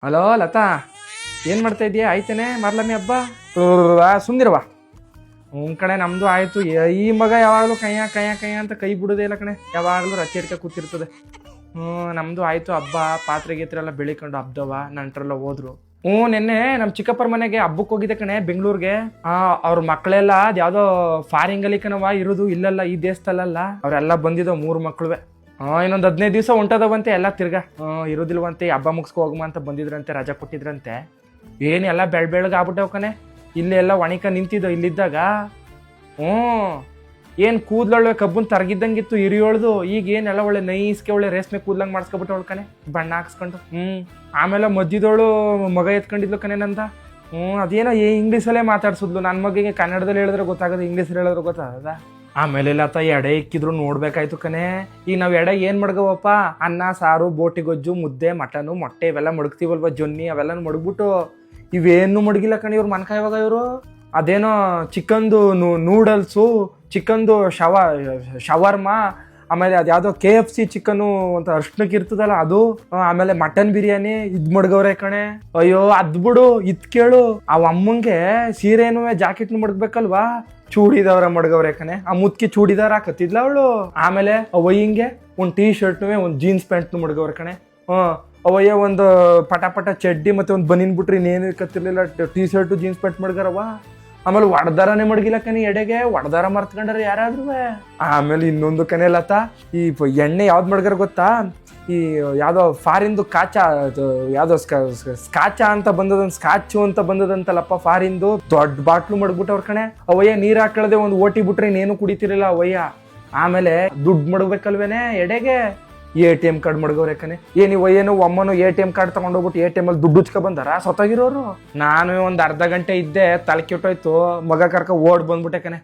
Hello Lata, ಏನು ಮಾಡ್ತಾ ಇದೀಯಾ? ಆಯ್ತೇನೆ ಮಾರ್ಲಮಿ ಹಬ್ಬ? ಸುಂದಿರವ. ಕಣೆ, ನಮ್ದು ಆಯ್ತು. ಈ ಮಗ ಯಾವಾಗಲೂ ಕಯ್ಯ ಕಯ್ಯ ಕಯ್ಯ ಅಂತ ಕೈ ಬಿಡೋದೇ ಇಲ್ಲ ಕಣೆ, ಯಾವಾಗಲೂ ರಚೆ ಹಿಡ್ಕ ಕೂತಿರ್ತದೆ. ನಮ್ದು ಆಯ್ತು ಹಬ್ಬ. ಪಾತ್ರೆ ಗೀತ್ರೆ ಎಲ್ಲ ಬೆಳಿಕೊಂಡು ಹಬ್ದವ, ನಂಟ್ರೆಲ್ಲ ಹೋದ್ರು. ನೆನ್ನೆ ನಮ್ಮ ಚಿಕ್ಕಪ್ಪರ ಮನೆಗೆ ಹಬ್ಬಕ್ಕೆ ಹೋಗಿದ್ದೆ ಕಣೆ, ಬೆಂಗಳೂರಿಗೆ. ಅವ್ರ ಮಕ್ಕಳೆಲ್ಲ ಅದ್ಯಾವುದೋ ಫಾರಿಂಗಲ್ಲಿ ಕಣವ ಇರೋದು, ಇಲ್ಲಲ್ಲ ಈ ದೇಶದಲ್ಲ. ಅವರೆಲ್ಲ ಬಂದಿದ್ದೋ 3 ಮಕ್ಳುವೆ. ಇನ್ನೊಂದು 15 ದಿವಸ ಹೊಂಟದವಂತೆ ಎಲ್ಲ ತಿರ್ಗಾ. ಇರೋದಿಲ್ವಂತೆ, ಹಬ್ಬ ಮುಗಿಸ್ಕೊ ಹೋಗಮ್ಮ ಅಂತ ಬಂದಿದ್ರಂತೆ, ರಜಾ ಕೊಟ್ಟಿದ್ರಂತೆ. ಏನೆಲ್ಲ ಬೆಳಗ್ಗೆ ಆಗ್ಬಿಟ್ಟವ್ ಕಣೆ. ಇಲ್ಲೆಲ್ಲ ಒಣಿಕ ನಿಂತಿದ್ದೋ ಇಲ್ಲಿದ್ದಾಗ. ಏನು ಕೂದ್ಲೊಳ್ಳೆ ಕಬ್ಬನ್ ತರಗಿದ್ದಂಗಿತ್ತು ಹಿರಿಯೋಳ್ದು. ಈಗ ಏನೆಲ್ಲ ಒಳ್ಳೆ ನೈಸ್ಗೆ ಒಳ್ಳೆ ರೇಷ್ಮೆ ಕೂದ್ಲಂಗೆ ಮಾಡಿಸ್ಕೊಬಿಟ್ಟವಳು ಕಣೆ, ಬಣ್ಣ ಹಾಕ್ಸ್ಕೊಂಡು. ಆಮೇಲೆ ಮಧ್ಯದವಳು ಮಗ ಎತ್ಕೊಂಡಿದ್ಲು ಕಣೆ ನಂದ. ಅದೇನೋ ಇಂಗ್ಲೀಷಲ್ಲೇ ಮಾತಾಡ್ಸಿದ್ಲು. ನನ್ನ ಮಗಿಗೆ ಕನ್ನಡದಲ್ಲಿ ಹೇಳಿದ್ರೆ ಗೊತ್ತಾಗೋದು, ಇಂಗ್ಲೀಷಲ್ಲಿ ಹೇಳಿದ್ರೆ ಗೊತ್ತಾಗದ. ಆಮೇಲೆ ಲತ ಎಡೆ ಇಕ್ಕಿದ್ರು ನೋಡ್ಬೇಕಾಯ್ತು ಕಣೆ. ಈಗ ನಾವು ಎಡೆ ಏನು ಮಡ್ಗವಪ್ಪ, ಅನ್ನ ಸಾರು, ಬೋಟಿ ಗೊಜ್ಜು, ಮುದ್ದೆ, ಮಟನು, ಮೊಟ್ಟೆ ಇವೆಲ್ಲ ಮಡಗ್ತೀವಲ್ವ, ಜೊನ್ನಿ ಅವೆಲ್ಲ ಮಡಗ್ಬಿಟ್ಟು ಇವೇನು ಮಡಗಿಲ್ಲ ಕಣೆ ಇವ್ರು ಮನ್ಕಾಯವಾಗ. ಇವರು ಅದೇನೋ ಚಿಕನ್ದು ನೂಡಲ್ಸು, ಚಿಕನ್ದು ಶವರ್ಮ, ಆಮೇಲೆ ಅದ್ಯಾವುದೋ KFC ಚಿಕನ್ನು ಅಂತ ಅರ್ಶನಕ್ಕೆ ಇರ್ತದಲ್ಲ ಅದು, ಆಮೇಲೆ ಮಟನ್ ಬಿರಿಯಾನಿ ಮಡ್ಗವ್ರೆ ಕಣೆ. ಅಯ್ಯೋ ಅದ್ ಬಿಡು, ಇದ್ ಕೇಳು, ಅವ ಅಮ್ಮಂಗೆ ಸೀರೆನೂ ಜಾಕೆಟ್ನು ಮಡ್ಗ್ಬೇಕಲ್ವಾ, ಚೂಡಿದಾರ ಮಡ್ಗವ್ರೆ ಕಣೆ. ಆ ಮುತ್ಕಿ ಚೂಡಿದಾರ ಹಾಕತ್ತಿದ್ಲ ಅವಳು. ಆಮೇಲೆ ಅವಯ್ಯಂಗೆ ಒಂದು ಟೀ ಶರ್ಟ್ನು ಒಂದು ಜೀನ್ಸ್ ಪ್ಯಾಂಟ್ನು ಮಡ್ಗವ್ರೆ ಕಣೆ. ಅವಯ್ಯ ಒಂದು ಪಟ ಚಡ್ಡಿ ಮತ್ತೆ ಒಂದು ಬನಿನ್ ಬಿಟ್ರಿ ಇನ್ನೇನು ಕತ್ತಿರ್ಲಿಲ್ಲ, ಟೀ ಶರ್ಟು ಜೀನ್ಸ್ ಪ್ಯಾಂಟ್ ಮಡ್ಗಾರವ. ಆಮೇಲೆ ಒಡ್ದಾರನೇ ಮಡಗಿಲ್ಲ ಕಣೆ, ಎಡೆಗೆ ಒಡ್ದಾರ ಮರ್ತ್ಕೊಂಡ್ರ ಯಾರಾದ್ರೂ. ಆಮೇಲೆ ಇನ್ನೊಂದು ಕಣೆ ಲತಾ, ಈ ಎಣ್ಣೆ ಯಾವ್ದು ಮಡ್ಗಾರ ಗೊತ್ತಾ, ಈ ಯಾವುದೋ ಫಾರಿಂದು ಯಾವುದೋ ಸ್ಕಾಚ ಅಂತ ಬಂದದಂತ, ಸ್ಕಾಚು ಅಂತ ಬಂದದಂತಲ್ಲಪ್ಪ ಫಾರಿಂದು, ದೊಡ್ಡ ಬಾಟ್ಲು ಮಡ್ಬಿಟ್ಟವ್ರ ಕಣೆ. ಅವಯ್ಯ ನೀರು ಹಾಕಳದೆ ಒಂದು ಓಟಿ ಬಿಟ್ರೆ ಇನ್ನೇನು ಕುಡಿತಿರ್ಲಿಲ್ಲ ಅವಯ್ಯ. ಆಮೇಲೆ ದುಡ್ಡು ಮಡ್ಬೇಕಲ್ವೇನೆ ಎಡೆಗೆ, ATM ಕಾರ್ಡ್ ಮಡ್ಗವ್ರೆ ಕಣೆ. ಏನು ಒಮ್ಮನು ATM ಕಾರ್ಡ್ ತಗೊಂಡೋಗ್ಬಿಟ್ಟು ATM ಅಲ್ಲಿ ದುಡ್ಡು ಉಚ್ಕೊ ಬಂದಾರ ಸೊತ್ತಾಗಿರೋರು. ನಾನು ಒಂದು ಅರ್ಧ ಗಂಟೆ ಇದ್ದೆ, ತಲೆ ಕೆಟ್ಟೋಯ್ತು, ಮಗ ಕರ್ಕ ಓಡ್ ಬಂದ್ಬಿಟ್ಟೆ ಕಣೆ.